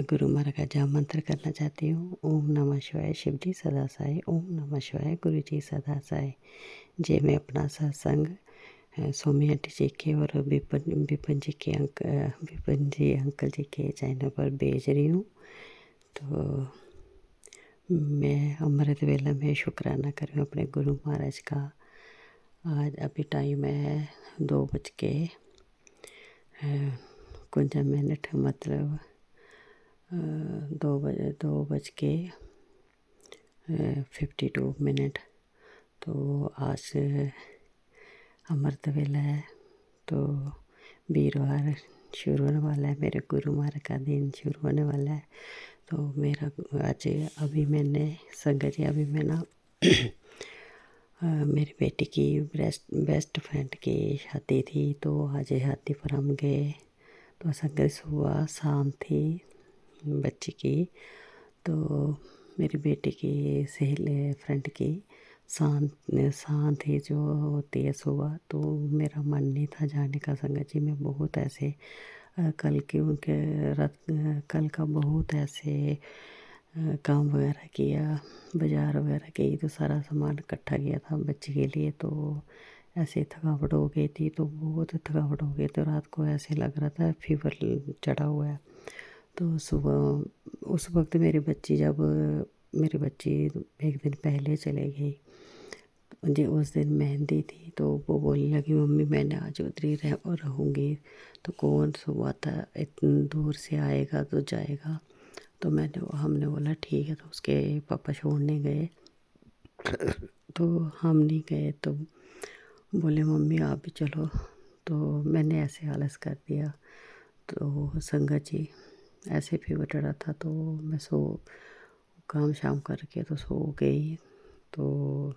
गुरु महाराज का जाप मंत्र करना चाहती हूँ। ओम नमः शिवाय। शिव जी सदा साई। ओम नमः शिवाय। गुरु जी सदा साई। जे मैं अपना सत्संग सोमी आंटी जी के और विपिन जी अंकल जी के चैनल पर भेज रही हूँ। तो मैं अमृत वेला में शुक्राना कर रही हूँ अपने गुरु महाराज का। आज अभी टाइम है 2:00 कुछ मिनट, मतलब 2:52। तो आज अमृत वेला है, तो वीरवार शुरू होने वाला है, मेरे गुरु महाराज का दिन शुरू होने वाला है। तो मेरा आज अभी मैंने संगत जी अभी मैं ना मेरी बेटी की बेस्ट फ्रेंड की शादी थी, तो आज शादी पर हम गए। तो संगत सुबह शाम थी बच्ची की, तो मेरी बेटी की सहेली फ्रेंड की शान थी जो होती है सुबह। तो मेरा मन नहीं था जाने का संगत जी। मैं बहुत ऐसे कल का बहुत ऐसे काम वगैरह किया, बाज़ार वगैरह गई, तो सारा सामान इकट्ठा किया था बच्ची के लिए। तो ऐसे थकावट हो गई थी, तो बहुत थकावट हो गई। तो रात को ऐसे लग रहा था फीवर चढ़ा हुआ है। तो सुबह उस वक्त मेरी बच्ची एक दिन पहले चले गई जी। उस दिन मेहंदी थी, तो वो बोलने लगी मम्मी मैंने आज उधर ही रहूँगी। तो कौन सुबह था इतनी दूर से आएगा तो जाएगा। तो हमने बोला ठीक है। तो उसके पापा छोड़ने गए, तो हम नहीं गए। तो बोले मम्मी आप भी चलो। तो मैंने ऐसे आलस कर दिया। तो संगत जी ऐसे फीवर चढ़ा था, तो मैं काम शाम करके तो सो गई। तो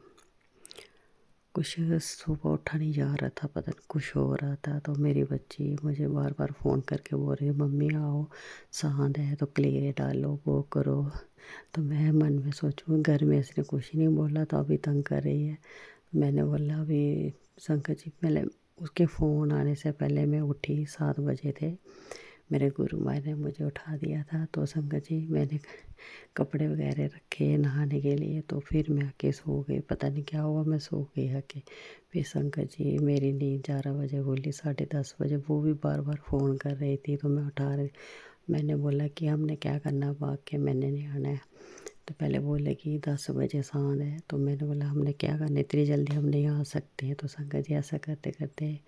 कुछ सुबह उठा नहीं जा रहा था, पता नहीं कुछ हो रहा था। तो मेरी बच्ची मुझे बार बार फ़ोन करके बोल रही मम्मी आओ, सांड है तो कलीरे डालो, वो करो। तो मैं मन में सोचूं घर में इसने कुछ नहीं बोला, तो अभी तंग कर रही है। मैंने बोला अभी शंकर जी पहले उसके फ़ोन आने से पहले मैं उठी, 7 बजे थे। मेरे गुरु महाराज ने मुझे उठा दिया था। तो संगत जी मैंने कपड़े वगैरह रखे नहाने के लिए, तो फिर मैं आके सो गई। पता नहीं क्या हुआ, मैं सो गई आके। फिर संगत जी मेरी नींद 11 बजे बोली, 10:30 बजे वो भी बार बार फ़ोन कर रही थी, तो मैं उठा रही। मैंने बोला कि हमने क्या करना, भाग के मैंने नहीं आना है। तो पहले बोले कि 10 बजे शाम है। तो मैंने बोला हमने क्या करना, इतनी जल्दी हम नहीं आ सकते हैं। तो संगत जी ऐसा करते करते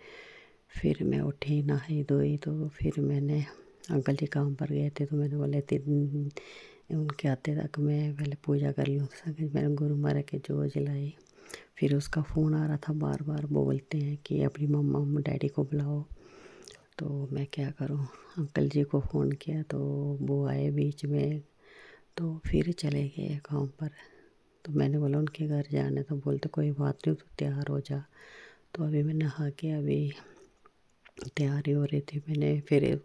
फिर मैं उठी, नहाई धोई। तो फिर मैंने अंकल जी काम पर गए थे, तो मैंने बोले उनके आते तक मैं पहले पूजा कर लूँ। संगत मैंने गुरु महाराज के जोत जलाई। फिर उसका फ़ोन आ रहा था, बार बार बोलते हैं कि अपनी मम्मा डैडी को बुलाओ। तो मैं क्या करूँ, अंकल जी को फ़ोन किया, तो वो आए बीच में। तो फिर चले गए काम पर। तो मैंने बोला उनके घर जाना है, तो बोलते कोई बात नहीं, तो तैयार हो जा। तो अभी मैं नहा के अभी तैयारी हो रही थी। मैंने फिर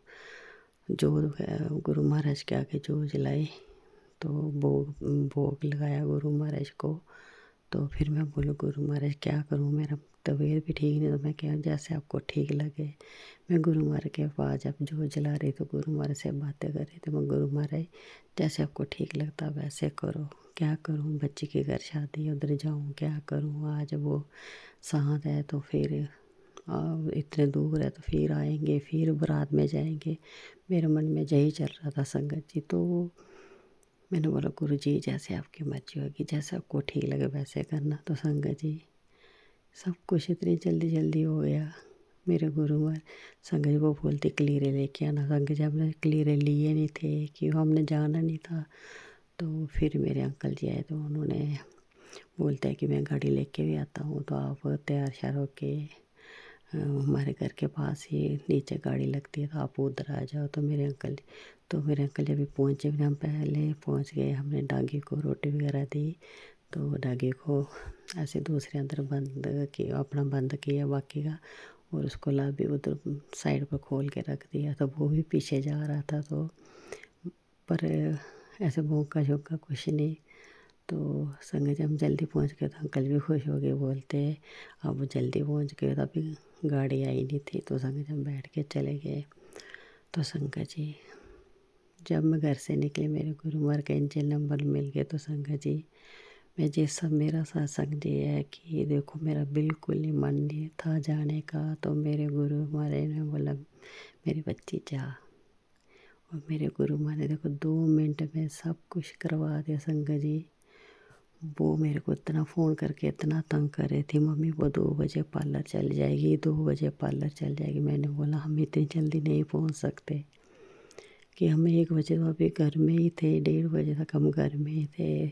जोत गुरु महाराज के आगे जोत जलाई, तो भोग लगाया गुरु महाराज को। तो फिर मैं बोलूँ गुरु महाराज क्या करूँ, मेरा तबीयत भी ठीक नहीं। तो मैं क्या जैसे आपको ठीक लगे। मैं गुरु महाराज के पास जब जोत जला रही, तो गुरु महाराज से बातें कर रही थी। मैं गुरु महाराज जैसे आपको ठीक लगता वैसे करो, क्या करूँ बच्ची के घर शादी, उधर जाऊँ क्या करूँ। आज वो साथ है, तो फिर इतने दूर है, तो फिर आएंगे, फिर बारात में जाएंगे। मेरे मन में यही चल रहा था संगत जी। तो मैंने बोला गुरु जी जैसे आपकी मर्जी होगी, जैसे आपको ठीक लगे वैसे करना। तो संगत जी सब कुछ इतनी जल्दी जल्दी हो गया। मेरे गुरु महाराज संगत जी वो बोलते कलीरे लेके आना। संगत जी हमने कलीरे लिए नहीं थे, क्यों हमने जाना नहीं था। तो फिर मेरे अंकल जी आए, तो उन्होंने बोलते हैं कि मैं गाड़ी लेके भी आता हूँ, तो आप तैयार श्यार होके हमारे घर के पास ही नीचे गाड़ी लगती है, तो आप उधर आ जाओ। तो मेरे अंकल जब भी पहुँचे, फिर हम पहले पहुँच गए। हमने डागी को रोटी वगैरह दी, तो डागी को ऐसे दूसरे अंदर अपना बंद किया बाकी का, और उसको ला भी उधर साइड पर खोल के रख दिया। तो वो भी पीछे जा रहा था, तो पर ऐसे भौंका झोंका कुछ नहीं। तो संगत जी हम जल्दी पहुंच गए, तो अंकल भी खुश हो गए, बोलते अब जल्दी पहुंच गए। तो अभी गाड़ी आई नहीं थी, तो संगत जी हम बैठ के चले गए। तो संगत जी जब मैं घर से निकली मेरे गुरु महाराज का इंजन नंबर मिल गया। तो संगत जी मैं ये सब मेरा सत्संग ये है कि देखो मेरा बिल्कुल ही मन नहीं था जाने का। तो मेरे गुरु महाराज ने बोला मेरी बच्ची जा, और मेरे गुरु महाराज ने देखो 2 मिनट में सब कुछ करवा दिया। संगत जी वो मेरे को इतना फ़ोन करके इतना तंग कर रही थी, मम्मी वो 2 बजे पार्लर चल जाएगी, 2 बजे पार्लर चल जाएगी। मैंने बोला हम इतनी जल्दी नहीं पहुंच सकते कि हम 1 बजे तो अभी घर में ही थे, 1:30 बजे तक हम घर में ही थे।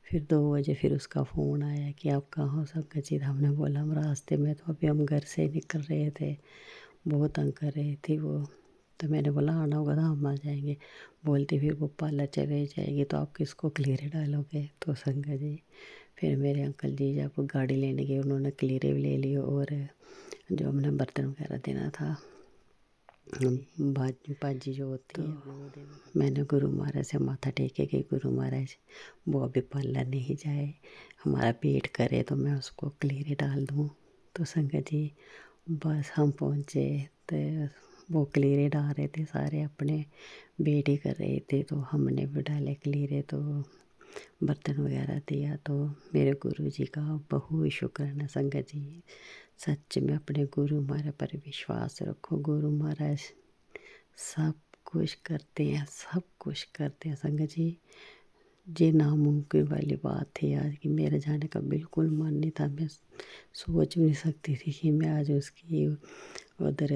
फिर 2 बजे फिर उसका फ़ोन आया कि आप कहाँ हो संगत जी। हमने बोला हम रास्ते में, तो अभी हम घर से निकल रहे थे, बहुत तंग कर रही थी वो। तो मैंने बोला आना होगा तो हम आ जाएंगे। बोलती फिर वो पार्लर चले जाएगी तो आप किसको क्लीरे डालोगे। तो संगत जी फिर मेरे अंकल जी जब गाड़ी लेने गए उन्होंने क्लीरे भी ले ली, और जो हमने बर्तन वगैरह देना था बाजी जो होती है वो देना था। मैंने गुरु महाराज से माथा टेके कि गुरु महाराज वो अभी पार्लर नहीं जाए, हमारा पेट करे तो मैं उसको क्लीरे डाल दूँ। तो संगत जी बस हम पहुँचे तो वो क्लीरे डाल रहे थे, सारे अपने बेटे कर रहे थे, तो हमने भी डाले क्लीरे। तो बर्तन वगैरह दिया। तो मेरे गुरु जी का बहुत शुक्राना संगत जी। सच में अपने गुरु महाराज पर विश्वास रखो। गुरु महाराज सब कुछ करते हैं, सब कुछ करते हैं संगत जी। ये नामुमकिन वाली बात थी आज कि मेरे जाने का बिल्कुल मन नहीं था। मैं सोच भी नहीं सकती थी कि मैं आज उसकी उधर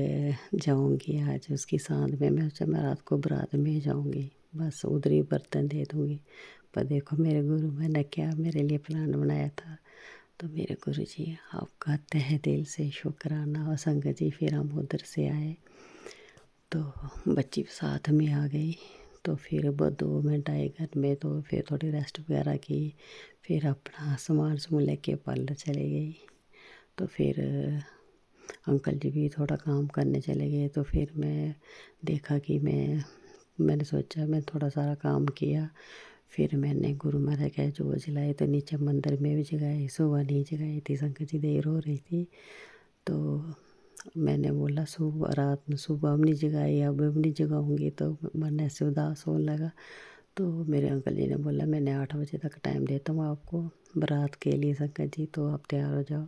जाऊंगी, आज उसकी सांद में मैं रात को बारात में जाऊंगी, बस उधर ही बर्तन दे दूंगी। पर देखो मेरे गुरु मैंने क्या मेरे लिए प्लान बनाया था। तो मेरे गुरु जी आपका तहे दिल से शुक्राना। और संगत जी फिर हम उधर से आए तो बच्ची साथ में आ गई। तो फिर वो 2 मिनट आए घर में, तो फिर थोड़ी रेस्ट वगैरह की, फिर अपना सामान समून लेके पार्लर चले गई। तो फिर अंकल जी भी थोड़ा काम करने चले गए। तो फिर मैं देखा कि मैंने सोचा मैं थोड़ा सारा काम किया। फिर मैंने गुरु महाराज के जो जलाए तो नीचे मंदिर में भी जगाए, सुबह नहीं जगाई थी संगत जी, देर हो रही थी। तो मैंने बोला सुबह रात में सुबह भी नहीं जगाई, अब भी नहीं जगाऊंगी, तो मन ऐसे उदास होने लगा। तो मेरे अंकल जी ने बोला मैंने 8 बजे तक टाइम देता हूँ आपको बारात के लिए संगत जी, तो आप तैयार हो जाओ।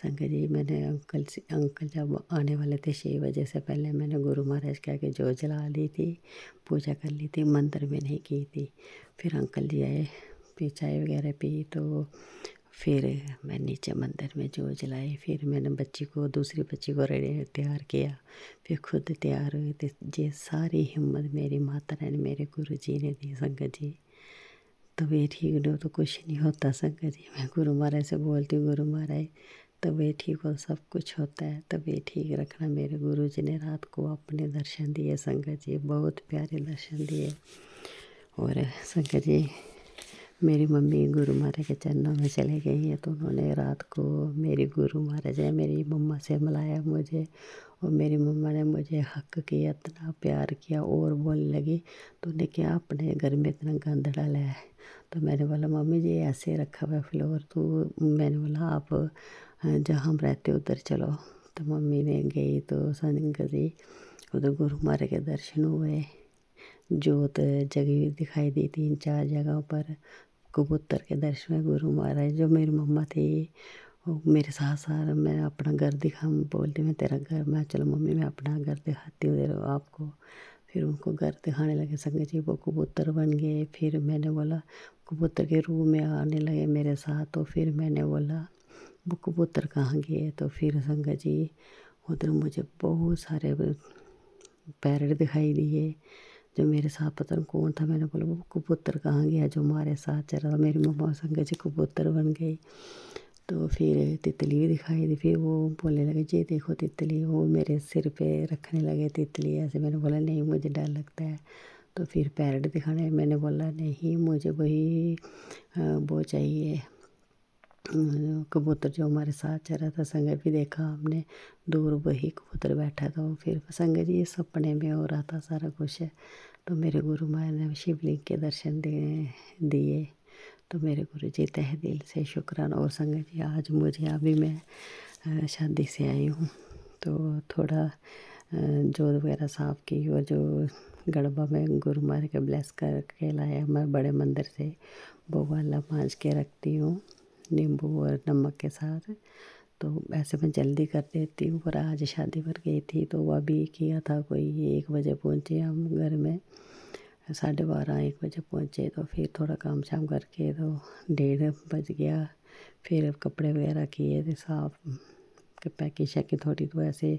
संगत जी मैंने अंकल जब आने वाले थे 6 बजे से पहले मैंने गुरु महाराज कह के जो जला ली थी, पूजा कर ली थी, मंदिर में नहीं की थी। फिर अंकल जी आए, फिर चाय वगैरह पी। तो फिर मैं नीचे मंदिर में जो जलाई, फिर मैंने दूसरी बच्ची को रेडी तैयार किया, फिर खुद तैयार हुई। तो ये सारी हिम्मत मेरी माता रानी मेरे गुरु जी ने दी संगत जी। तबीयत ठीक नहीं हो तो कुछ नहीं होता संगत जी। मैं गुरु महाराज से बोलती हूँ गुरु महाराज तबीयत ठीक हो सब कुछ होता है, तबीयत ठीक रखना। मेरे गुरु जी ने रात को अपने दर्शन दिए संगत जी, बहुत प्यारे दर्शन दिए। और संगत जी मेरी मम्मी गुरु महाराज के चरणों में चले गई हैं। तो उन्होंने रात को मेरी गुरु महाराज है मेरी मम्मा से मिलाया मुझे, और मेरी मम्मा ने मुझे हक किया, इतना प्यार किया। और बोलने लगी तूने क्या अपने घर में इतना गंद डाला है। तो मैंने बोला मम्मी जी ऐसे रखा हुआ है फ्लोर। तो मैंने बोला आप जहाँ हम रहते उधर चलो। तो मम्मी ने गई तो संगत जी उधर गुरु महाराज के दर्शन हुए। जोत जगी हुई दिखाई दी 3-4 जगहों पर। कबूतर के दर्शन में गुरु महाराज जो मेरी मम्मा थी वो मेरे साथ साथ मैं अपना घर बोलती मैं तेरा घर, मैं चलो मम्मी मैं अपना घर दिखाती हूँ दे रहा आपको। फिर उनको घर दिखाने लगे संगत जी, वो कबूतर बन गए। फिर मैंने बोला कबूतर के रूप में आने लगे मेरे साथ। तो फिर मैंने बोला वो कबूतर कहाँ गए। तो फिर संगत जी उधर मुझे बहुत सारे पैरट दिखाई दिए जो मेरे साथ पता नहीं कौन था। मैंने बोला वो कबूतर कहाँ गया जो हमारे साथ चल रहा था। मेरी मम्मा संग जी कबूतर बन गई। तो फिर तितली भी दिखाई दी। फिर वो बोलने लगे जी देखो तितली, वो मेरे सिर पे रखने लगे तितली ऐसे। मैंने बोला नहीं मुझे डर लगता है। तो फिर पैरट दिखाने, मैंने बोला नहीं मुझे वही वो चाहिए कबूतर जो हमारे साथ चल रहा था। संगत भी देखा हमने दूर वही कबूतर बैठा था। फिर संगत जी सपने में हो रहा था सारा कुछ। तो मेरे गुरु महाराज ने शिवलिंग के दर्शन दिए। तो मेरे गुरु जी तहे दिल से शुक्राना। और संगत जी आज मुझे अभी मैं शादी से आई हूँ तो थोड़ा जोत वगैरह साफ़ की, और जो गड़बा में गुरु महाराज के ब्लेस करके लाया मैं बड़े मंदिर से। वो वाला मांझ के रखती हूँ नींबू और नमक के साथ। तो ऐसे मैं जल्दी कर देती हूँ, पर आज शादी पर गई थी तो वो अभी किया था कोई 1 बजे पहुँचे हम घर में, 12:30 1 बजे पहुँचे। तो फिर थोड़ा काम शाम करके तो 1:30 बज गया। फिर कपड़े वगैरह किए थे साफ, पैकिंग शैकिंग थोड़ी तो ऐसे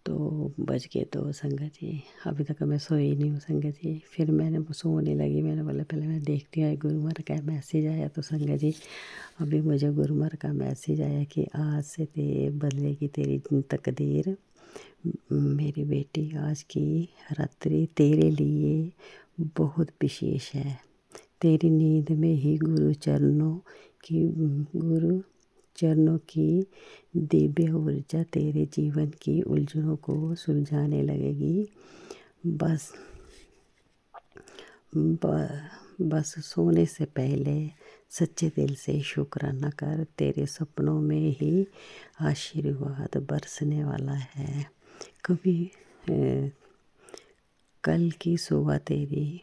तो बज गए। तो संगत जी अभी तक मैं सोई नहीं हूँ संगत जी। फिर मैंने सोने लगी, मैंने बोला पहले मैं देखती हूँ गुरु महाराज का मैसेज आया। तो संगत जी अभी मुझे गुरु महाराज का मैसेज आया कि आज से बदलेगी तेरी तकदीर। मेरी बेटी आज की रात्रि तेरे लिए बहुत विशेष है। तेरी नींद में ही गुरु चरणों की दिव्य ऊर्जा तेरे जीवन की उलझनों को सुलझाने लगेगी। बस बस सोने से पहले सच्चे दिल से शुक्राना कर, तेरे सपनों में ही आशीर्वाद बरसने वाला है। कभी कल की सुबह तेरी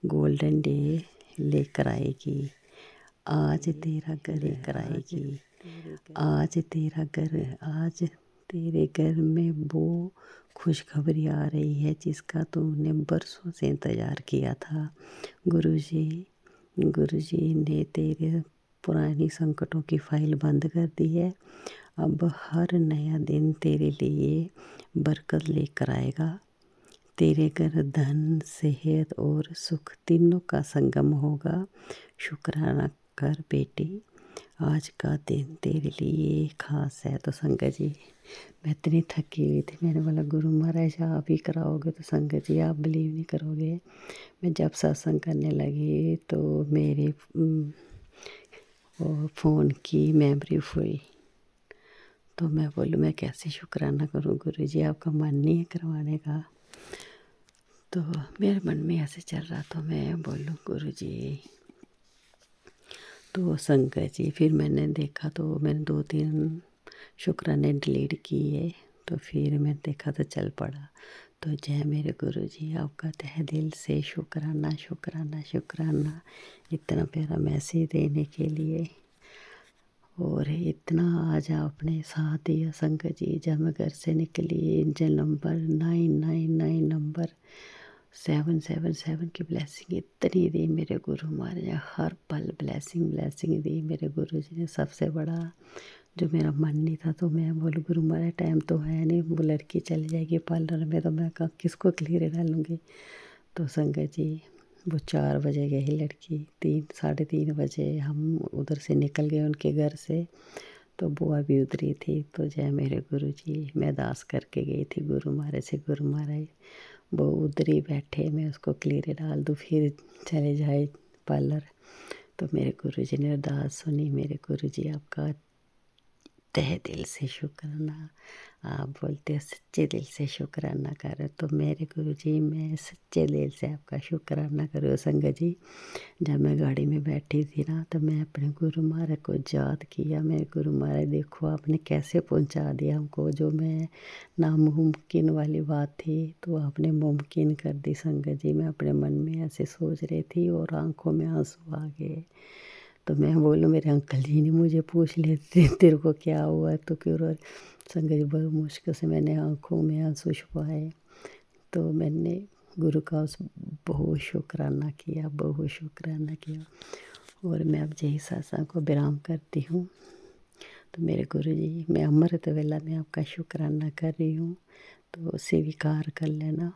गोल्डन डे लेकर आएगी। आज तेरा घर लेकर आएगी। आज तेरे घर में वो खुशखबरी आ रही है जिसका तुमने बरसों से इंतज़ार किया था। गुरुजी ने तेरे पुरानी संकटों की फाइल बंद कर दी है। अब हर नया दिन तेरे लिए बरकत लेकर आएगा। तेरे घर धन, सेहत और सुख तीनों का संगम होगा। शुक्राना कर बेटी, आज का दिन तेरे लिए खास है। तो संगत जी मैं इतनी थकी हुई थी, मैंने बोला गुरु महाराज आप ही कराओगे। तो संगत जी आप बिलीव नहीं करोगे, मैं जब सत्संग करने लगी तो मेरे फ़ोन की मेमोरी फुल। तो मैं बोलूँ मैं कैसे शुक्राना करूँ गुरु जी, आपका मन नहीं है करवाने का। तो मेरे मन में ऐसे चल रहा, तो मैं बोलूँ गुरु जी। तो संगत जी फिर मैंने देखा तो मैंने 2-3 शुक्राने डिलीट किए। तो फिर मैं देखा तो चल पड़ा। तो जय मेरे गुरु जी, आपका तहे दिल से शुक्राना शुक्राना शुक्राना इतना प्यारा मैसेज देने के लिए। और इतना आज आपने साथ दिया संगत जी। जब मैं घर से निकली इंजन नंबर 999 नंबर 777 की ब्लेसिंग इतनी दी मेरे गुरु महाराज ने, हर पल ब्लेसिंग दी मेरे गुरु जी ने। सबसे बड़ा जो मेरा मन नहीं था, तो मैं बोलूँ गुरु महाराज टाइम तो है नहीं, वो लड़की चली जाएगी पार्लर में तो मैं किसको क्लियर डालूँगी। तो संगत जी वो 4 बजे गई लड़की, 3-3:30 बजे हम उधर से निकल गए उनके घर से। तो बुआ भी उधरी थी। तो जय मेरे गुरु जी, मैं अरदास करके गई थी गुरु महाराज से, गुरु महाराज वो उधर ही बैठे, मैं उसको क्लीरे डाल दूँ फिर चले जाए पार्लर। तो मेरे गुरु जी ने अरदास सुनी। मेरे गुरु जी आपका तहे दिल से शुक्राना। आप बोलते हो सच्चे दिल से शुक्राना करो, तो मेरे गुरु जी मैं सच्चे दिल से आपका शुक्राना करो संगत जी। जब मैं गाड़ी में बैठी थी ना, तो मैं अपने गुरु महाराज को याद किया। मेरे गुरु महाराज देखो आपने कैसे पहुंचा दिया हमको, जो मैं नामुमकिन वाली बात थी तो आपने मुमकिन कर दी संगत जी। मैं अपने मन में ऐसे सोच रही थी और आंखों में आंसू आ गए। तो मैं बोलूँ मेरे अंकल जी ने मुझे पूछ लिया तेरे को क्या हुआ, तो क्यों रो। संगत जी बड़ी मुश्किल से मैंने आंखों में आंसू छुपाए। तो मैंने गुरु का बहुत शुक्राना किया, बहुत शुक्राना किया। और मैं अब यही सत्संग को विराम करती हूँ। तो मेरे गुरु जी मैं अमृत वेला में आपका शुक्राना कर रही हूँ, तो स्वीकार कर लेना।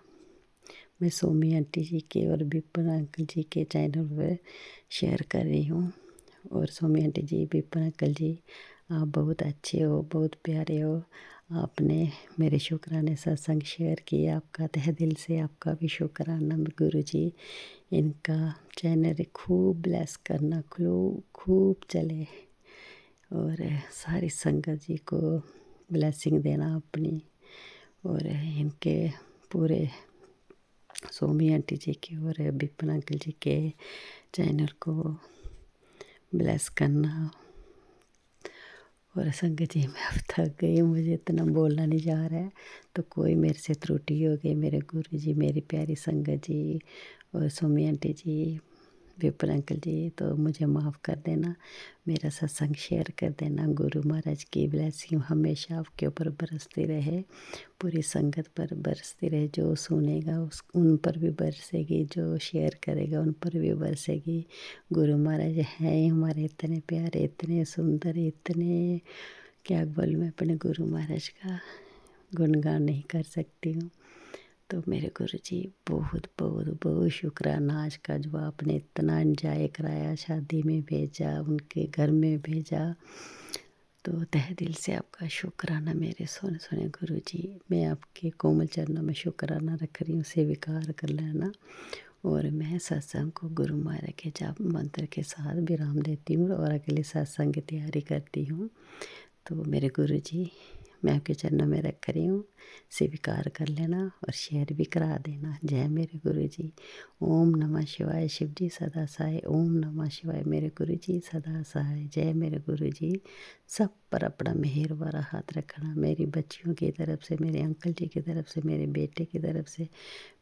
मैं सोमी आंटी जी के और विपिन अंकल जी के चैनल पर शेयर कर रही हूँ। और सोमी आंटी जी, विपिन अंकल जी आप बहुत अच्छे हो, बहुत प्यारे हो। आपने मेरे शुक्राने सत्संग शेयर किया, आपका तहे दिल से आपका भी शुक्राना गुरु जी। इनका चैनल खूब ब्लेस करना, खूब चले और सारी संगत जी को ब्लेसिंग देना अपनी। और इनके पूरे सोमी आंटी जी के और विपिन अंकल जी के चैनल को ब्लेस करना। और संगत जी मैं अब थक गई, मुझे इतना बोलना नहीं जा रहा है, तो कोई मेरे से त्रुटि हो गई, मेरे गुरु जी, मेरी प्यारी संगत जी और सोमी आंटी जी, विपुल अंकल जी, तो मुझे माफ़ कर देना। मेरा सत्संग शेयर कर देना। गुरु महाराज की ब्लेसिंग हमेशा आपके ऊपर बरसती रहे, पूरी संगत पर बरसती रहे। जो सुनेगा उस उन पर भी बरसेगी, जो शेयर करेगा उन पर भी बरसेगी। गुरु महाराज हैं ही हमारे इतने प्यारे, इतने सुंदर, इतने, क्या बोलूँ मैं अपने गुरु महाराज का गुणगान नहीं कर सकती हूँ। तो मेरे गुरु जी बहुत बहुत बहुत शुक्राना आज का, जो आपने इतना एंजॉय कराया, शादी में भेजा, उनके घर में भेजा, तो तहे दिल से आपका शुक्राना मेरे सोने सोने गुरु जी। मैं आपके कोमल चरणों में शुक्राना रख रही हूँ, स्वीकार कर लेना। और मैं सत्संग को गुरु महाराज के जाप मंत्र के साथ विराम देती हूँ और अगले सत्संग की तैयारी करती हूँ। तो मेरे गुरु जी मैं आपके चरणों में रख रही हूँ, स्वीकार कर लेना और शेयर भी करा देना। जय मेरे गुरु जी। ओम नमः शिवाय। शिव जी सदा सहाय। ओम नमः शिवाय। मेरे गुरु जी सदा सहाय। जय मेरे गुरु जी। सब पर अपना मेहर वाला हाथ रखना, मेरी बच्चियों की तरफ से, मेरे अंकल जी की तरफ से, मेरे बेटे की तरफ से,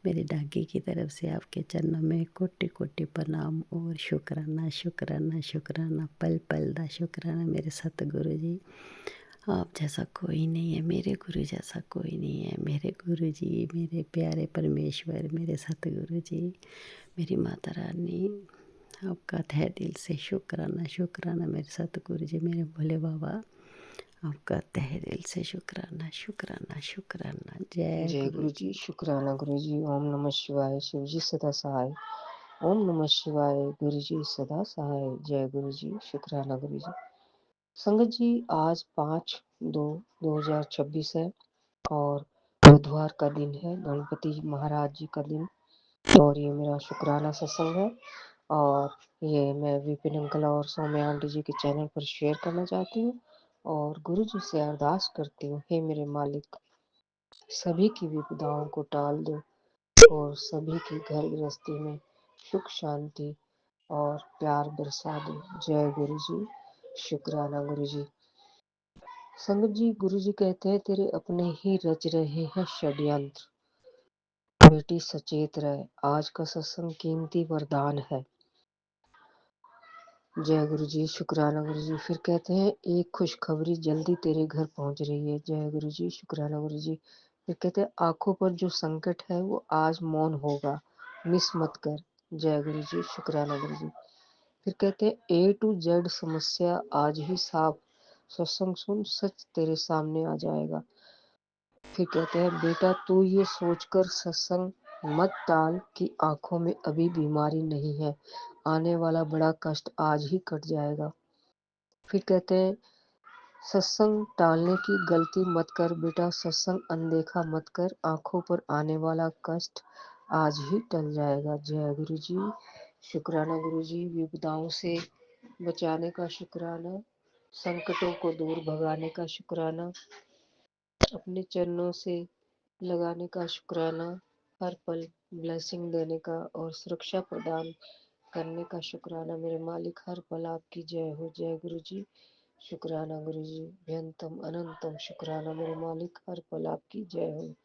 मेरी डागी की तरफ से आपके चरणों में कोटि कोटि प्रणाम और शुक्राना शुक्राना शुक्राना, पल पल दा शुक्राना मेरे सतगुरु जी। आप जैसा कोई नहीं है, मेरे गुरु जैसा कोई नहीं है। मेरे गुरु जी, मेरे प्यारे परमेश्वर, मेरे सतगुरु जी, मेरी माता रानी, आपका तहे दिल से शुक्राना शुक्राना मेरे सतगुरु जी, मेरे भोले बाबा, आपका तहे दिल से शुक्राना शुक्राना शुक्राना। जय जय गुरु गुरु जी। जी। शुक्राना गुरु जी। ओम नमः शिवाय। शिव जी सदा सहाय। ओम नमः शिवाय। गुरु जी सदा सहाय। जय गुरु जी। शुक्राना गुरु जी। संगत जी आज 5/2/2026 है और बुधवार का दिन है, गणपति महाराज जी का दिन। और ये मेरा शुक्राना सत्संग है और ये मैं विपिन अंकल और सौम्या आंटी जी के चैनल पर शेयर करना चाहती हूँ और गुरु जी से अरदास करती हूँ, हे मेरे मालिक, सभी की विपदाओं को टाल दो और सभी की घर गृहस्थी में सुख शांति और प्यार बरसा दो। जय गुरु जी। शुक्राना गुरु जी। संगत जी गुरु जी कहते हैं, तेरे अपने ही रच रहे हैं षड्यंत्र, बेटी सचेत रहे, आज का सत्संग कीमती वरदान है। जय गुरु जी। शुक्राना गुरु जी। फिर कहते हैं, एक खुशखबरी जल्दी तेरे घर पहुंच रही है। जय गुरु जी। शुक्राना गुरु जी। फिर कहते हैं, आंखों पर जो संकट है वो आज मौन होगा, मिस मत कर। जय गुरु जी। शुक्राना गुरु जी। फिर कहते हैं, A to Z समस्या आज ही साफ, सत्संग सुन, सच तेरे सामने आ जाएगा। फिर कहते हैं, बेटा तू ये सोचकर सत्संग मत टाल कि आंखों में अभी बीमारी नहीं है, आने वाला बड़ा कष्ट आज ही कट जाएगा। फिर कहते हैं, सत्संग टालने की गलती मत कर बेटा, सत्संग अनदेखा मत कर, आंखों पर आने वाला कष्ट आज ही टल जाएगा। जय गुरु जी। शुक्राना गुरु जी। विपदाओं से बचाने का शुक्राना, संकटों को दूर भगाने का शुक्राना, अपने चरणों से लगाने का शुक्राना, हर पल ब्लेसिंग देने का और सुरक्षा प्रदान करने का शुक्राना। मेरे मालिक हर पल आपकी जय हो। जय गुरु जी। शुक्राना गुरु जी। व्यंतम अनंतम शुक्राना मेरे मालिक, हर पल आपकी जय हो।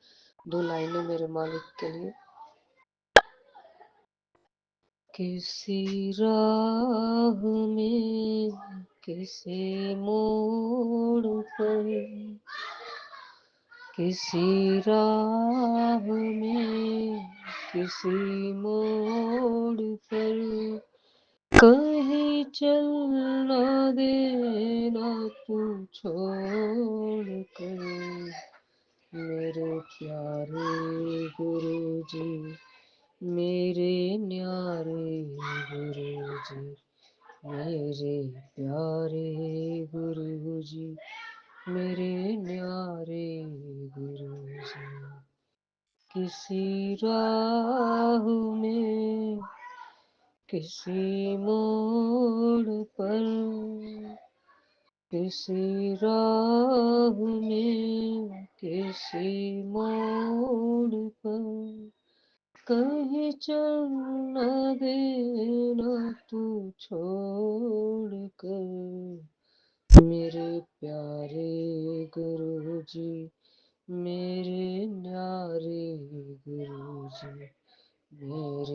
2 लाइनें मेरे मालिक के लिए। किसी राह में, किसी मोड़ पर, किसी राह में, किसी मोड़ पर, कहीं चल ना देना तू छोड़ कर, मेरे प्यारे गुरु जी, मेरे न्यारे गुरु जी, मेरे प्यारे गुरु जी, मेरे न्यारे गुरु जी। किसी राह में, किसी मोड़ पर, किसी राह में, किसी मोड़ पर, कहीं चल न देना तू छोड़ कर, मेरे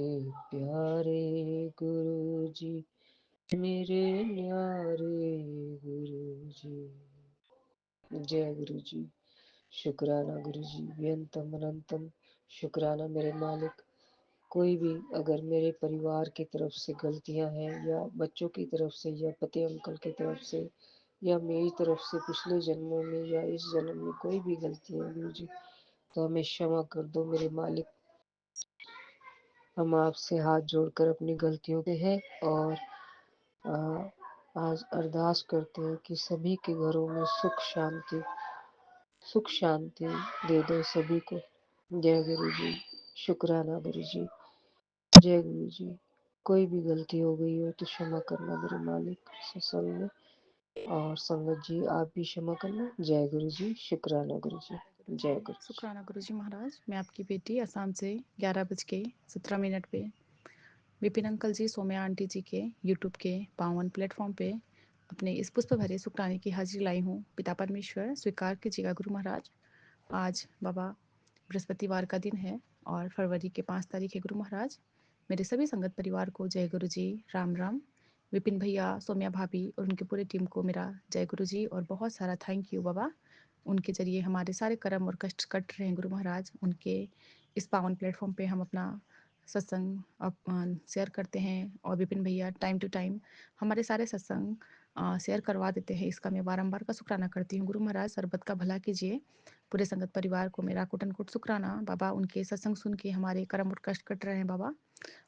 प्यारे गुरु जी, मेरे न्यारे गुरु जी। जय गुरु जी। शुक्राना गुरु जी, बेअंतम अनंतम शुक्राना मेरे मालिक। कोई भी अगर मेरे परिवार की तरफ से गलतियां हैं, या बच्चों की तरफ से, या पति अंकल की तरफ से, या मेरी तरफ से पिछले जन्मों में या इस जन्म में कोई भी गलती है गुरु जी, तो हमें क्षमा कर दो मेरे मालिक। हम आपसे हाथ जोड़कर अपनी गलतियों के हैं, और आज अरदास करते हैं कि सभी के घरों में सुख शांति दे दो सभी को। जय गुरु जी। शुक्राना गुरु जी। जय गुरु जी। कोई भी गलती हो गई हो तो क्षमा करना मेरे मालिक सत्संग में, और संगत जी आप भी क्षमा करना। जय गुरु जी। शुक्राना गुरु जी। जय गुरु जी। शुक्राना गुरुजी महाराज। मैं आपकी बेटी असम से 11:17 पे विपिन अंकल जी, सोम्या आंटी जी के यूट्यूब के पावन प्लेटफॉर्म पे अपने इस पुष्प भरे शुक्राने की हाजिरी लाई हूँ। पिता परमेश्वर स्वीकार कीजिएगा गुरु महाराज। आज बाबा बृहस्पतिवार का दिन है और फरवरी के 5 तारीख है गुरु महाराज। मेरे सभी संगत परिवार को जय गुरु जी, राम राम। विपिन भैया, सोम्या भाभी और उनकी पूरी टीम को मेरा जय गुरु जी और बहुत सारा थैंक यू बाबा। उनके जरिए हमारे सारे कर्म और कष्ट कट रहे हैं गुरु महाराज। उनके इस पावन प्लेटफॉर्म पे हम अपना सत्संग शेयर करते हैं और विपिन भैया टाइम टू टाइम हमारे सारे सत्संग शेयर करवा देते हैं। इसका मैं बारंबार का शुक्राना करती हूँ गुरु महाराज। सरबत का भला कीजिए। पूरे संगत परिवार को मेरा कुटन कुट शुक्राना बाबा। उनके सत्संग सुन के हमारे कर्म और कष्ट कट रहे हैं बाबा।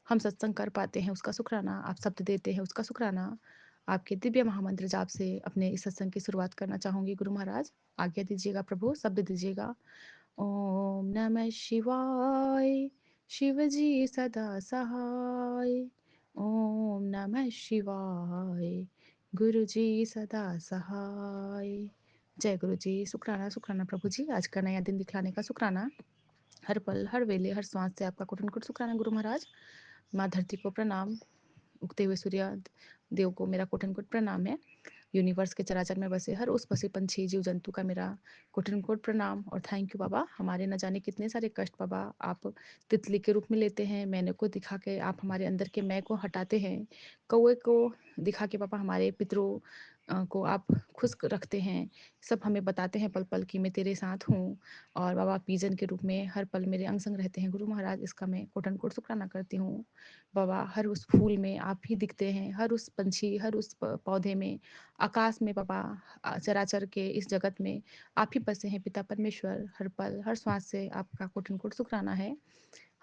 हम सत्संग कर पाते हैं उसका शुक्राना, आप शब्द देते हैं उसका शुक्राना। आपके दिव्य महामंत्र जाप से अपने इस सत्संग की शुरुआत करना चाहूँगी गुरु महाराज। आज्ञा दीजिएगा प्रभु, शब्द दीजिएगा। ओम नमः शिवाय, शिव जी सदा सहाय। ओम नमः शिवाय, गुरु जी सदा सहाय। जय गुरु जी। शुक्राना शुक्राना प्रभु जी, आज का नया दिन दिखलाने का शुक्राना। हर पल हर वेले हर श्वास से आपका कुटन कुट शुक्राना गुरु महाराज। माँ धरती को प्रणाम, उगते हुए सूर्य देव को मेरा कोटन कोट प्रणाम है। यूनिवर्स के चराचर में बसे हर उस पशु पंछी जीव जंतु का मेरा कोटन कोट प्रणाम और थैंक यू बाबा। हमारे न जाने कितने सारे कष्ट बाबा आप तितली के रूप में लेते हैं। मैंने को दिखा के आप हमारे अंदर के मैं को हटाते हैं। कौए को दिखा के बाबा हमारे पितरों को आप खुश रखते हैं। सब हमें बताते हैं पल पल कि मैं तेरे साथ हूँ। और बाबा पीजन के रूप में हर पल मेरे अंग संग रहते हैं गुरु महाराज। इसका मैं कोटन कोट शुक्राना करती हूँ बाबा। हर उस फूल में आप ही दिखते हैं, हर उस पंछी, हर उस पौधे में, आकाश में बाबा, चराचर के इस जगत में आप ही बसे हैं पिता परमेश्वर। हर पल हर श्वास से आपका कोटन कोट शुक्राना है।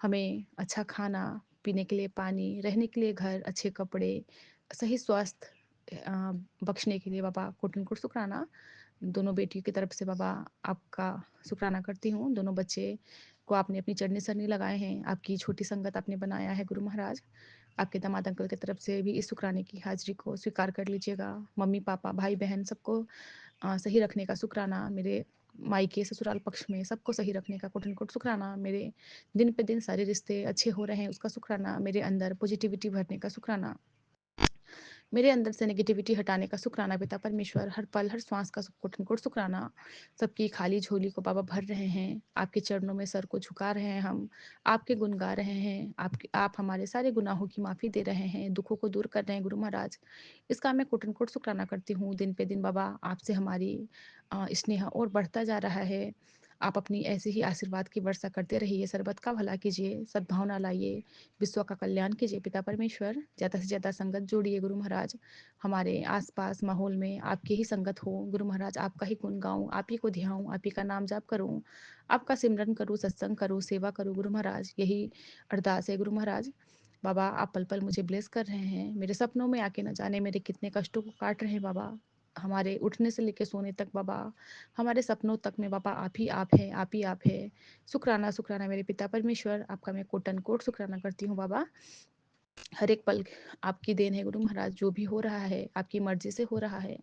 हमें अच्छा खाना, पीने के लिए पानी, रहने के लिए घर, अच्छे कपड़े, सही स्वास्थ्य बख्शने के लिए बाबा कोटन कोट शुक्राना। दोनों बेटियों की तरफ से बाबा आपका शुक्राना करती हूँ। दोनों बच्चे को आपने अपनी चढ़नी सरनी लगाए हैं, आपकी छोटी संगत आपने बनाया है गुरु महाराज। आपके दामाद अंकल की तरफ से भी इस शुक्राने की हाजिरी को स्वीकार कर लीजिएगा। मम्मी पापा भाई बहन सबको सही रखने का शुक्राना। मेरे मायके ससुराल पक्ष में सबको सही रखने का कोटन कोट शुक्राना। मेरे दिन पे दिन सारे रिश्ते अच्छे हो रहे हैं उसका शुक्राना। मेरे अंदर पॉजिटिविटी भरने का शुक्राना। मेरे अंदर से नेगेटिविटी हटाने का शुक्राना पिता परमेश्वर। हर पल हर श्वास का कोटन कोट शुक्राना। सबकी खाली झोली को बाबा भर रहे हैं। आपके चरणों में सर को झुका रहे हैं हम। आपके गुण गा रहे हैं। आप हमारे सारे गुनाहों की माफ़ी दे रहे हैं, दुखों को दूर कर रहे हैं गुरु महाराज। इसका मैं कोटन कोट शुक्राना करती हूँ। दिन पे दिन बाबा आपसे हमारी स्नेह और बढ़ता जा रहा है। आप अपनी ऐसे ही आशीर्वाद की वर्षा करते रहिए। सरबत का भला कीजिए, सद्भावना लाइए, विश्व का कल्याण कीजिए पिता परमेश्वर। ज़्यादा से ज़्यादा संगत जोड़िए गुरु महाराज। हमारे आसपास माहौल में आपकी ही संगत हो गुरु महाराज। आपका ही गुण गाऊँ, आप ही को ध्याऊँ, आप ही का नाम जाप करूँ, आपका सिमरन करूँ, सत्संग करूँ, सेवा करूँ गुरु महाराज। यही अरदास है गुरु महाराज। बाबा आप पल पल मुझे ब्लेस कर रहे हैं। मेरे सपनों में आके न जाने मेरे कितने कष्टों को काट रहे हैं बाबा। हमारे उठने से लेकर सोने तक बाबा, हमारे सपनों तक में बाबा आप ही आप है, आप ही आप है। शुक्राना शुक्राना मेरे पिता परमेश्वर। आपका मैं कोटन कोट शुक्राना करती हूँ बाबा। हर एक पल आपकी देन है गुरु महाराज। जो भी हो रहा है आपकी मर्जी से हो रहा है।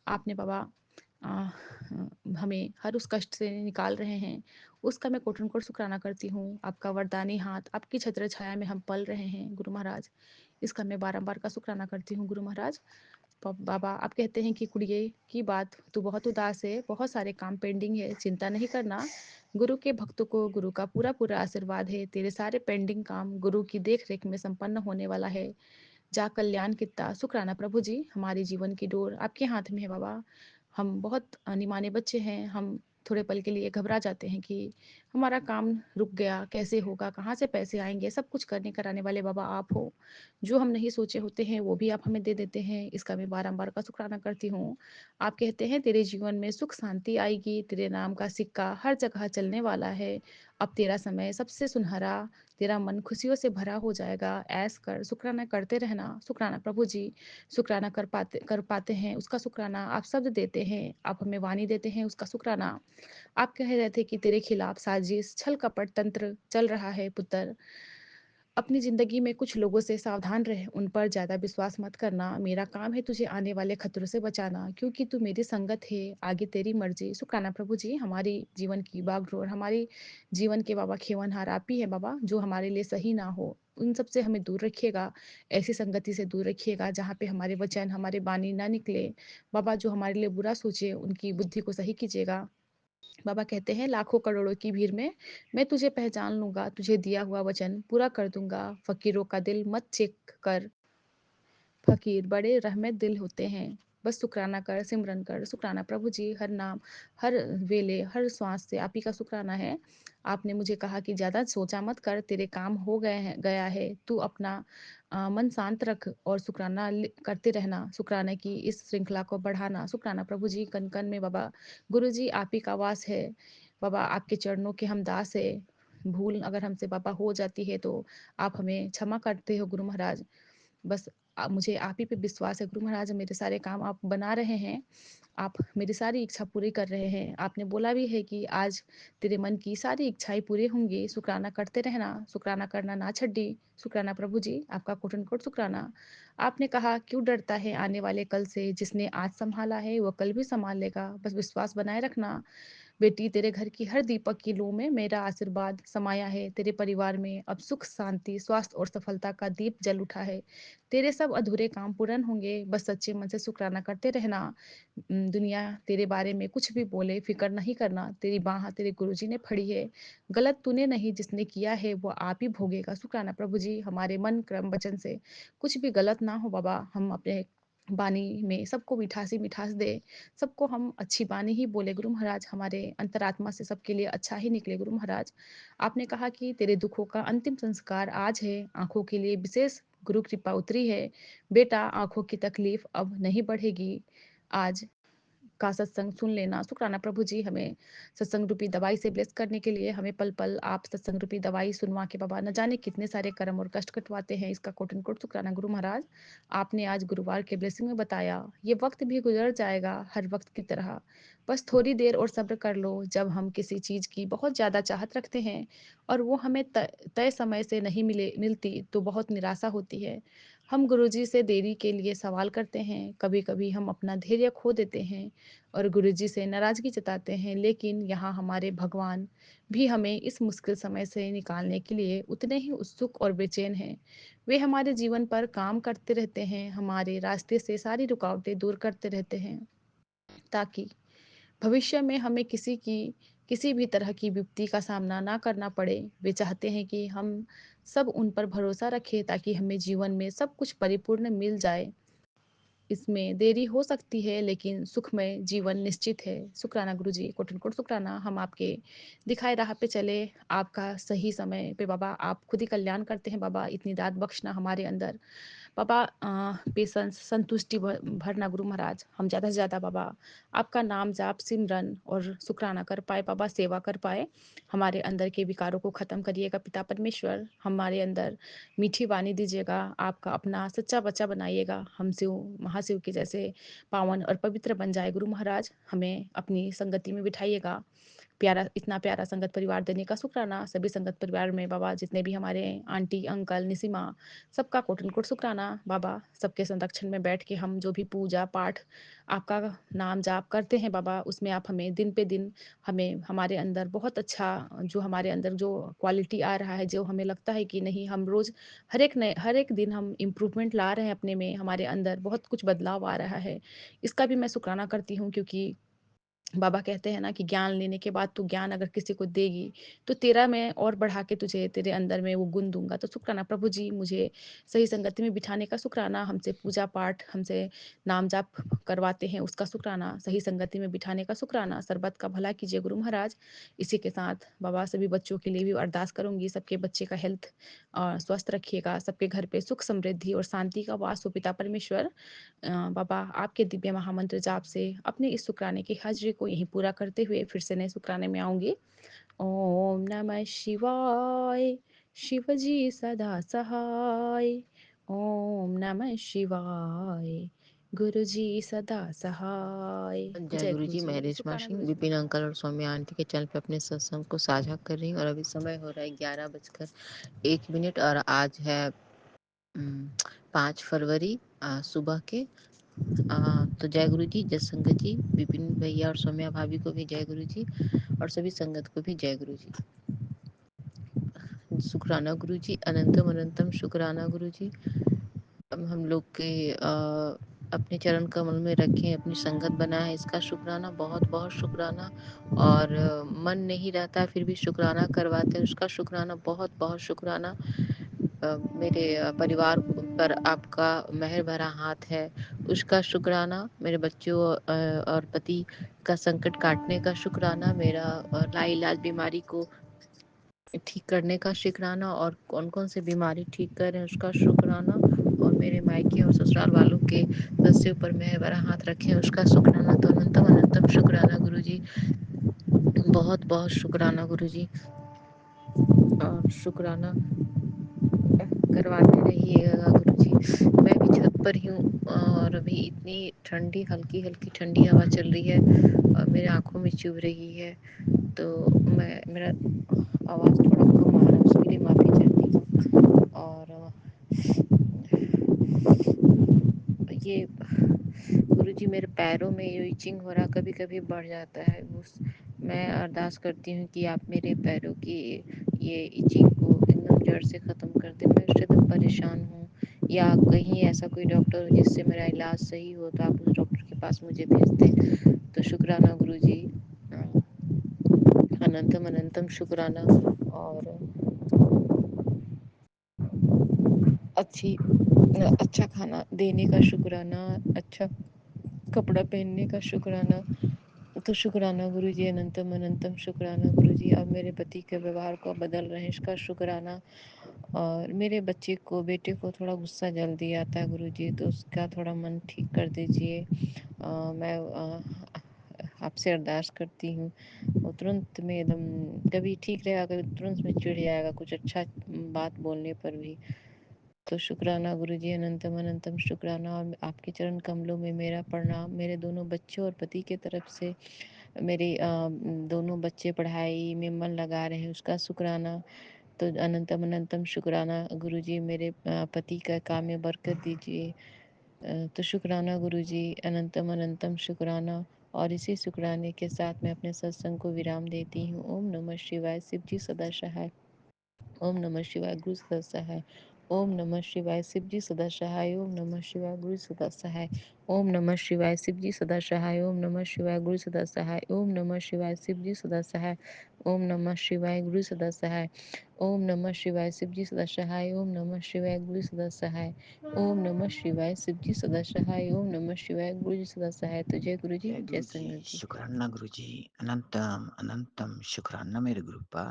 आपने बाबा आ, हमें हर उस कष्ट से निकाल रहे हैं, उसका मैं कोटन कोट शुक्राना करती हूँ। आपका वरदानी हाथ, आपकी छत्र छाया में हम पल रहे हैं गुरु महाराज। इसका मैं बारंबार का शुक्राना करती हूँ गुरु महाराज। बाबा आप कहते हैं कि कुड़िए की बात तू बहुत उदास है, बहुत सारे काम पेंडिंग है, चिंता नहीं करना। गुरु के भक्तों को गुरु का पूरा-पूरा आशीर्वाद है। तेरे सारे पेंडिंग काम गुरु की देख-रेख में संपन्न होने वाला है। जा कल्याण कित्ता शुक्राना प्रभु जी, हमारे जीवन की डोर आपके हाथ में है बाबा। हम बहुत अनिमाने बच्चे हैं, हम थोड़े पल के लिए घबरा जाते हैं कि हमारा काम रुक गया, कैसे होगा, कहाँ से पैसे आएँगे, सब कुछ करने कराने वाले बाबा आप हो। जो हम नहीं सोचे होते हैं, वो भी आप हमें दे देते हैं, इसका मैं बारंबार का शुक्राना करती हूँ। आप कहते हैं तेरे जीवन में सुख शांति आएगी, तेरे नाम का सिक्का हर जगह चलने वाला है। अब तेरा समय सबसे सुनहरा, तेरा मन खुशियों से भरा हो जाएगा। ऐश कर, शुक्राना करते रहना। शुक्राना प्रभु जी, शुक्राना कर पाते हैं, उसका शुक्राना। आप शब्द देते हैं, आप हमें वाणी देते हैं, उसका शुक्राना। आप कह रहे थे कि तेरे खिलाफ साजिश, छल कपट तंत्र चल रहा है पुत्र। अपनी ज़िंदगी में कुछ लोगों से सावधान रह, उन पर ज़्यादा विश्वास मत करना। मेरा काम है तुझे आने वाले खतरों से बचाना, क्योंकि तू मेरी संगत है, आगे तेरी मर्ज़ी। शुक्राना प्रभु जी, हमारी जीवन की बागडोर, हमारी जीवन के बाबा खेवनहार आप ही हैं बाबा, जो हमारे लिए सही ना हो, उन सब से हमें दूर रखिएगा। ऐसी संगति से दूर रखिएगा, जहाँ पे हमारे वचन, हमारे वाणी ना निकले। बाबा, जो हमारे लिए बुरा सोचे, उनकी बुद्धि को सही कीजिएगा। बाबा कहते हैं लाखों करोड़ों की भीड़ में मैं तुझे पहचान लूंगा, तुझे दिया हुआ वचन पूरा कर दूंगा। फकीरों का दिल मत चेक कर, फकीर बड़े रहमत दिल होते हैं। बस शुक्राना कर, सिमरन कर। शुक्राना प्रभु जी, हर नाम, हर वेले, हर श्वास से आप ही का शुक्राना है। आपने मुझे कहा कि ज़्यादा सोचा मत कर, तेरे काम हो गया है। तू अपना मन शांत रख और शुक्राना करते रहना। शुक्राने की इस श्रृंखला को बढ़ाना। शुक्राना प्रभु जी, कन कन में बाबा गुरु जी आप ही का वास है। बाबा, आपके चरणों के हम दास है। भूल अगर हमसे बाबा हो जाती है तो आप हमें क्षमा करते हो गुरु महाराज। बस मुझे आप ही पे विश्वास है गुरु महाराज, मेरे सारे काम आप बना रहे हैं, आप मेरी सारी इच्छा पूरी कर रहे हैं। आपने बोला भी है कि आज तेरे मन की सारी इच्छाएँ पूरी होंगी, शुक्राना करते रहना, शुक्राना करना ना छड्डी। शुक्राना प्रभु जी, आपका कोटि-कोटि शुक्राना। आपने कहा क्यों डरता है आने वाले कल से, जिसने आज सँभाला है वो कल भी सँभाल लेगा, बस विश्वास बनाए रखना। बेटी, तेरे घर की हर दीपक की लौ में मेरा आशीर्वाद समाया है। तेरे परिवार में अब सुख, शांति, स्वास्थ्य और सफलता का दीप जल उठा है। तेरे सब अधूरे काम पूर्ण होंगे, बस सच्चे मन से शुक्राना करते रहना। दुनिया तेरे बारे में कुछ भी बोले, फ़िक्र नहीं करना, तेरी बाँह तेरे गुरुजी ने फड़ी है। गलत तूने नहीं, जिसने किया है वो आप ही भोगेगा। शुक्राना प्रभु जी, हमारे मन, कर्म, वचन से कुछ भी गलत ना हो बाबा। हम अपने वाणी में सबको मिठास ही मिठास दें, सबको हम अच्छी वाणी ही बोले गुरु महाराज, हमारे अंतरात्मा से सबके लिए अच्छा ही निकले गुरु महाराज। आपने कहा कि तेरे दुखों का अंतिम संस्कार आज है, आँखों के लिए विशेष गुरु कृपा उतरी है। बेटा, आँखों की तकलीफ अब नहीं बढ़ेगी। आज का सत्संग सुन लेना। शुक्राना प्रभु जी, हमें सत्संग रूपी दवाई से ब्लेस करने के लिए, हमें पल-पल आप सत्संग रूपी दवाई सुनवा के बाबा न जाने कितने सारे कर्म और कष्ट कटवाते हैं। इसका कोटि-कोटि शुक्राना गुरु महाराज। आपने आज गुरुवार के ब्लेसिंग में बताया, ये वक़्त भी गुज़र जाएगा हर वक़्त की तरह। बस थोड़ी देर और सब्र कर लो। जब हम किसी चीज़ की बहुत ज़्यादा चाहत रखते हैं और वो हमें तय समय से नहीं मिलती, तो बहुत निराशा होती है। हम गुरुजी से देरी के लिए सवाल करते हैं, कभी-कभी हम अपना धैर्य खो देते हैं और गुरुजी से नाराज़गी जताते हैं, लेकिन यहाँ हमारे भगवान भी हमें इस मुश्किल समय से निकालने के लिए उतने ही उत्सुक और बेचैन हैं। वे हमारे जीवन पर काम करते रहते हैं, हमारे रास्ते से सारी रुकावटें दूर करते रहते हैं, ताकि भविष्य में हमें किसी भी तरह की विपत्ति का सामना ना करना पड़े। वे चाहते हैं कि हम सब उन पर भरोसा रखें, ताकि हमें जीवन में सब कुछ परिपूर्ण मिल जाए। इसमें देरी हो सकती है, लेकिन सुखमय जीवन निश्चित है। शुक्राना गुरुजी, कोटि-कोटि शुक्राना। हम आपके दिखाए राह पे चले, आपका सही समय पे बाबा आप खुद ही कल्याण करते हैं बाबा, इतनी दात बख्शना हमारे अंदर। बाबा पेशेंस, संतुष्टि भरना गुरु महाराज, हम ज़्यादा से ज़्यादा बाबा आपका नाम जाप, सिमरन और शुक्राना कर पाए बाबा, सेवा कर पाए। हमारे अंदर के विकारों को ख़त्म करिएगा पिता परमेश्वर, हमारे अंदर मीठी वाणी दीजिएगा, आपका अपना सच्चा बच्चा बनाइएगा। हम शिव, महाशिव के जैसे पावन और पवित्र बन जाए गुरु महाराज, हमें अपनी संगति में बिठाइएगा। प्यारा, इतना प्यारा संगत परिवार देने का शुक्राना। सभी संगत परिवार में बाबा जितने भी हमारे आंटी, अंकल, निशिमा, सबका कोटि-कोटि शुक्राना। बाबा, सबके संरक्षण में बैठ के हम जो भी पूजा पाठ आपका नाम जाप करते हैं बाबा, उसमें आप हमें दिन पे दिन, हमें हमारे अंदर बहुत अच्छा, जो हमारे अंदर जो क्वालिटी आ रहा है, जो हमें लगता है कि नहीं हम रोज़ हर एक दिन हम इम्प्रूवमेंट ला रहे हैं अपने में, हमारे अंदर बहुत कुछ बदलाव आ रहा है। इसका भी मैं शुक्राना करती हूँ, क्योंकि बाबा कहते हैं ना कि ज्ञान लेने के बाद तू ज्ञान अगर किसी को देगी, तो तेरा मैं और बढ़ा के तुझे तेरे अंदर में वो गुण दूँगा। तो शुक्राना प्रभु जी मुझे सही संगति में बिठाने का शुक्राना, हमसे पूजा-पाठ, हमसे नाम-जाप करवाते हैं उसका शुक्राना, सही संगति में बिठाने का शुक्राना, सर्बत का भला कीजिए गुरु महाराज। इसी के साथ बाबा सभी बच्चों के लिए भी अरदास करूँगी, सबके बच्चे का हेल्थ स्वस्थ रखिएगा, सबके घर पे सुख, समृद्धि और शांति का वास हो पिता परमेश्वर। बाबा आपके दिव्य महामंत्र जाप से अपने इस शुक्राने की हाजिरी को यहीं पूरा करते हुए फिर से नए शुक्राने में आऊंगी। ओम नमः शिवाय, शिव जी सदा सहाय। ओम नमः शिवाय, गुरु जी सदा सहाय। जय जय गुरु गुरु जी। मैं जी। रेशमा शुक्राना सिंह गुरु जी। विपिन अंकल और सौम्या आंटी के चैनल पे अपने सत्संग को साझा कर रही हूँ और अभी समय हो रहा है 11:01 और आज है 5 फरवरी सुबह के। तो जय गुरु जी, जय संगत जी, विपिन भैया और सौम्या भाभी को भी जय गुरु जी और सभी संगत को भी जय गुरु जी। शुक्राना गुरु जी, अनंतम अनंतम शुक्राना गुरु जी। हम लोग के अपने चरण कमल में रखें, अपनी संगत बनाए, इसका शुक्राना, बहुत बहुत शुक्राना। और मन नहीं रहता फिर भी शुक्राना करवाते हैं, उसका शुक्राना, बहुत बहुत शुक्राना। मेरे परिवार पर आपका मेहर भरा हाथ है, उसका शुक्राना। मेरे बच्चों और पति का संकट काटने का शुक्राना। मेरा लाइलाज बीमारी को ठीक करने का शुक्राना और कौन-कौन से बीमारी ठीक कर रहे हैं उसका शुक्राना। और मेरे मायके और ससुराल वालों के सदस्यों पर मेहर भरा हाथ रखे उसका शुक्राना। तो अनंतम अनंतम शुक्राना गुरु जी, बहुत बहुत शुक्राना गुरु जी। और शुक्राना करवाते रहिएगा गुरु जी। मैं भी छत पर ही हूँ और अभी इतनी ठंडी, हल्की हल्की ठंडी हवा चल रही है और मेरे आंखों में चुभ रही है, तो मेरा आवाज़ थोड़ा कम आ रहा है, उसके लिए माफ़ी चाहती हूँ। और ये गुरुजी मेरे पैरों में ये इचिंग हो रहा, कभी-कभी बढ़ जाता है। उस मैं अरदास करती हूँ कि आप मेरे पैरों की ये इचिंग को एकदम जड़ से ख़त्म कर दें। मैं उससे एकदम परेशान हूँ, या कहीं ऐसा कोई डॉक्टर हो जिससे मेरा इलाज सही हो तो आप उस डॉक्टर के पास मुझे भेज दें। तो शुक्राना गुरुजी, अनंतम अनंतम शुक्राना। और अच्छा खाना देने का शुक्राना, अच्छा कपड़ा पहनने का शुक्राना। तो शुक्राना गुरुजी, अनंतम अनंतम शुक्राना गुरुजी। अब मेरे पति के व्यवहार को बदल रहे हैं, इसका शुक्राना। और मेरे बच्चे को, बेटे को थोड़ा गुस्सा जल्दी आता है गुरुजी, तो उसका थोड़ा मन ठीक कर दीजिए। मैं आपसे अरदास करती हूँ, वो तुरंत में एकदम कभी ठीक रहेगा, कभी तुरंत में चिढ़ जाएगा कुछ अच्छा बात बोलने पर भी। तो शुक्राना गुरुजी, अनंतम अनंतम शुक्राना। और आपके चरण कमलों में मेरा प्रणाम। मेरे दोनों बच्चों और पति के तरफ से मेरे दोनों बच्चे पढ़ाई में मन लगा रहे हैं, उसका शुक्राना। तो अनंतम अनंतम शुक्राना गुरुजी, मेरे पति का काम में बरकत दीजिए। तो शुक्राना गुरुजी, अनंतम अनंतम शुक्राना। और इसी शुक्राने के साथ मैं अपने सत्संग को विराम देती हूँ। ओम नमः शिवाय। शिव जी सदा सहाय। ओम नमः शिवाय। गुरु सदा सहाय। ओम नमः शिवाय। शिव जी सदा सहाय। ओम नमः शिवाय। गुरु सदा सहाय। ओम नमः शिवाय। शिव जी सदा सहाय। ओम नमः शिवाय। गुरु सदा सहाय। ओम नमः शिवाय। शिव जी सदा सहाय। ओम नमः शिवाय। गुरु सदा सहाय। ओम नमः शिवाय। शिव जी सदा सहाय। ओम नमः शिवाय। गुरु सदा सहाय। ओम नमः शिवाय। शिव जी सदा सहाय। ओम नमः शिवाय। गुरु जी सदा सहाय। तो जय गुरु जी, जय जय गुरु जी, संगत जी। शुक्राना गुरु जी, अनंतम अनंतम शुक्राना मेरे गुरुपा।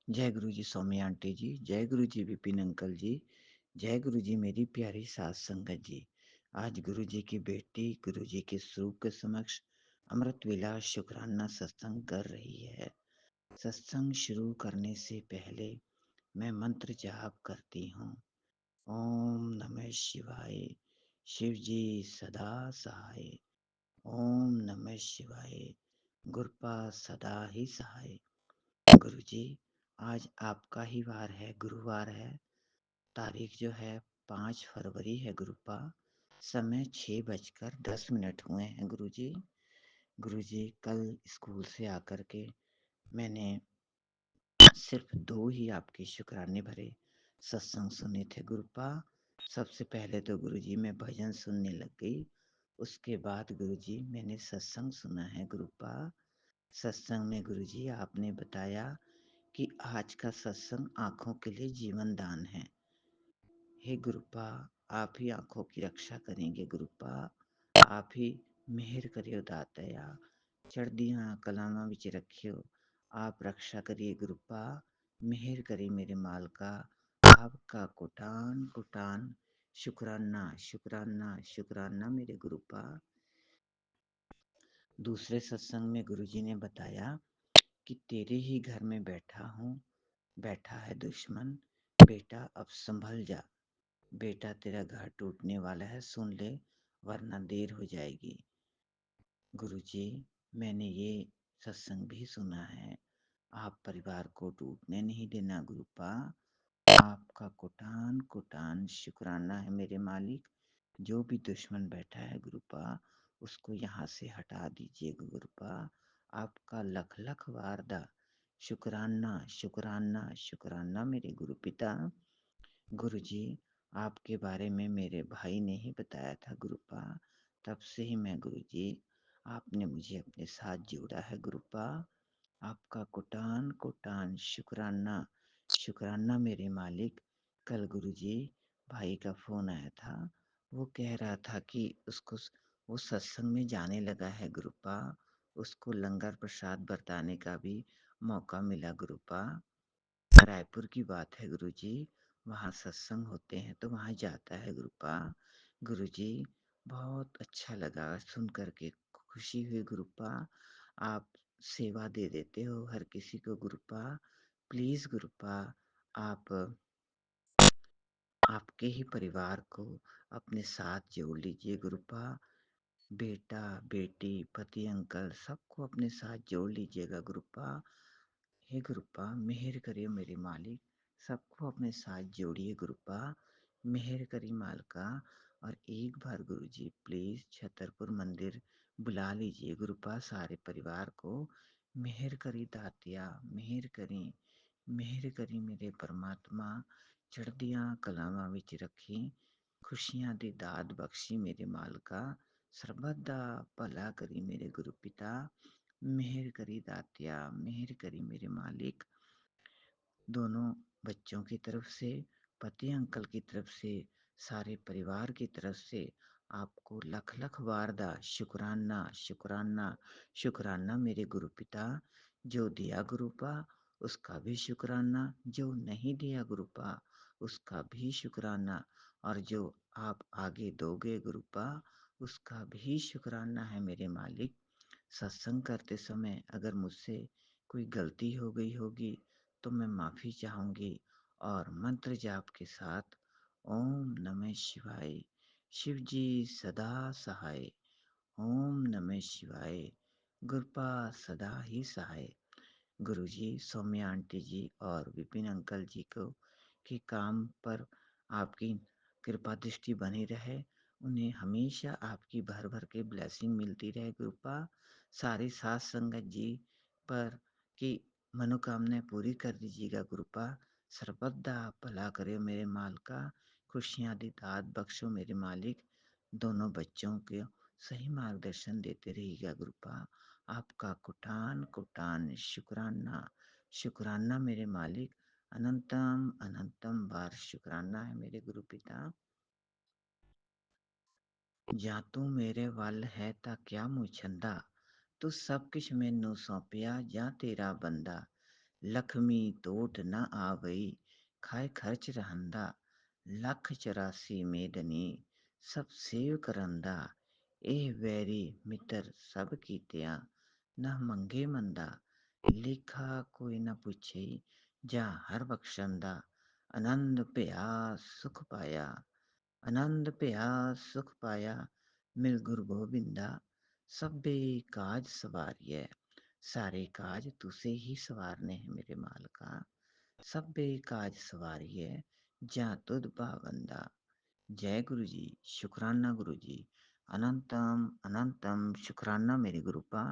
जय गुरु जी सौम्या आंटी जी, जय गुरु जी विपिन अंकल जी, जय गुरु जी मेरी प्यारी सास संगत जी। आज गुरु जी की बेटी गुरु जी के स्वरूप के समक्ष अमृत विलास शुक्राना सत्संग कर रही है। सत्संग शुरू करने से पहले मैं मंत्र जाप करती हूँ। ओम नमः शिवाय। शिव जी सदा सहाय। ओम नमः शिवाय। गुरुपा सदा ही सहाय। गुरु जी, आज आपका ही वार है, गुरुवार है। तारीख जो है 5 फरवरी है गुरुपा। समय 6:10 हुए हैं गुरु जी। गुरु जी, कल स्कूल से आकर के मैंने सिर्फ 2 ही आपके शुक्राने भरे सत्संग सुने थे गुरुपा। सबसे पहले तो गुरु जी मैं भजन सुनने लग गई, उसके बाद गुरुजी मैंने सत्संग सुना है गुरुपा। सत्संग में गुरुजी आपने बताया कि आज का सत्संग आँखों के लिए जीवन दान है। हे गुरुपा, आप ही आँखों की रक्षा करेंगे गुरुपा। आप ही मेहर करियो दातया। चढ़दियाँ कलामां विच रखियो। आप रक्षा करिए गुरुपा। मेहर करी मेरे मालका। आपका कोटान कोटान शुक्राना शुक्राना शुक्राना मेरे गुरुपा। दूसरे सत्संग में गुरुजी ने बताया कि तेरे ही घर में बैठा है दुश्मन। बेटा अब संभल जा। बेटा तेरा घर टूटने वाला है, सुन ले वरना देर हो जाएगी। गुरुजी, मैंने ये सत्संग भी सुना है। आप परिवार को टूटने नहीं देना गुरुपा। आपका कोटान कोटान शुक्राना है मेरे मालिक। जो भी दुश्मन बैठा है गुरुपा, उसको यहाँ से हटा दीजिए गुरुपा। आपका लख लख वारदा शुक्राना शुक्राना शुक्राना मेरे गुरु पिता। गुरुजी, आपके बारे में मेरे भाई ने ही बताया था गुरुपा। तब से ही मैं गुरुजी, आपने मुझे अपने साथ जोड़ा है गुरुपा। आपका कोटान कोटान शुक्राना शुक्राना मेरे मालिक। कल गुरुजी भाई का फोन आया था। वो कह रहा था कि उसको वो सत्संग में जाने लगा है गुरुपा। उसको लंगर प्रसाद बरताने का भी मौका मिला गुरुपा। रायपुर की बात है गुरुजी। वहाँ सत्संग होते हैं तो वहाँ जाता है गुरुपा। गुरुजी, बहुत अच्छा लगा सुन करके, खुशी हुई गुरुपा। आप सेवा दे देते हो हर किसी को गुरुपा। प्लीज गुरुपा, आप आपके ही परिवार को अपने साथ जोड़ लीजिए गुरुपा। बेटा बेटी पति अंकल सबको अपने साथ जोड़ लीजिएगा गुरुपा। हे गुरुपा, मेहर करिए मेरे मालिक। सबको अपने साथ जोड़िए गुरुपा। मेहर करी मालका। और एक बार गुरुजी प्लीज छतरपुर मंदिर बुला लीजिए गुरुपा सारे परिवार को। मेहर करी दातिया, मेहर करी मेरे परमात्मा। चढ़दियाँ कलावां विच रखी, खुशियां दी दाद बख्शी मेरे मालका। ਸਰਬੱਤ ਦਾ ਭਲਾ करी मेरे गुरु पिता। मेहर करी दातिया, मेहर करी मेरे मालिक। दोनों बच्चों की तरफ से, पति अंकल की तरफ से, सारे परिवार की तरफ से आपको लख लख वारदा शुक्राना शुक्राना शुक्राना मेरे गुरु पिता। जो दिया गुरुपा उसका भी शुक्राना, जो नहीं दिया गुरुपा उसका भी शुक्राना, और जो आप आगे दोगे गुरुपा उसका भी शुक्राना है मेरे मालिक। सत्संग करते समय अगर मुझसे कोई गलती हो गई होगी तो मैं माफ़ी चाहूँगी। और मंत्र जाप के साथ ओम नमः शिवाय, शिव जी सदा सहाय। ओम नमः शिवाय, गुरुपा सदा ही सहाय। गुरुजी, सौम्या आंटी जी और विपिन अंकल जी को के काम पर आपकी कृपा दृष्टि बनी रहे। उन्हें हमेशा आपकी भर भर के ब्लेसिंग मिलती रहे गुरुपा। सारी साथ संगत जी पर की मनोकामनाएं पूरी कर दीजिएगा गुरुपा। सर्वदा भला करे मेरे मालका। खुशियां दी दात बख्शो मेरे मालिक। दोनों बच्चों के सही मार्गदर्शन देते रहिएगा गुरुपा। आपका कोटान कोटान शुक्राना शुक्राना मेरे मालिक। अनंतम अनंतम बार शुक्राना है मेरे गुरु पिता। ਜਾਂ ਤੂੰ ਮੇਰੇ ਵੱਲ ਹੈ ਤਾਂ ਕਿਆ ਮੁਛੰਦਾ। ਤੂੰ ਸਭ ਕਿਛ ਮੈਨੂੰ ਸੌਂਪਿਆ ਜਾਂ ਤੇਰਾ ਬੰਦਾ। ਲਖਮੀ ਟੋਟ ਨਾ ਆਵਈ, ਖਾਏ ਖਰਚ ਰਹੰਦਾ। ਲੱਖ 84 ਮੇਦਨੀ ਸਭ ਸੇਵ ਕਰੰਦਾ। ਇਹ ਵੈਰੀ ਮਿੱਤਰ ਸਭ ਕੀਤਿਆਂ ਨਾ ਮੰਗੇ ਮੰਦਾ। ਲੇਖਾ ਕੋਈ ਨਾ ਪੁੱਛੇ ਜਾਂ ਹਰ ਬਖਸ਼ਣ ਦਾ। ਆਨੰਦ ਭਇਆ ਸੁਖ ਪਾਇਆ, आनंद भया सुख पाया। मिल गुरु गोबिंदा, सभे काज सवारिय। सारे काज तुसे ही सवारने हैं मेरे मालका। सभे काज सवारिय, जा तुद पाबंदा। जय गुरु जी, शुक्राना गुरु जी। अनंतम अनंतम शुक्राना मेरे गुरुपा।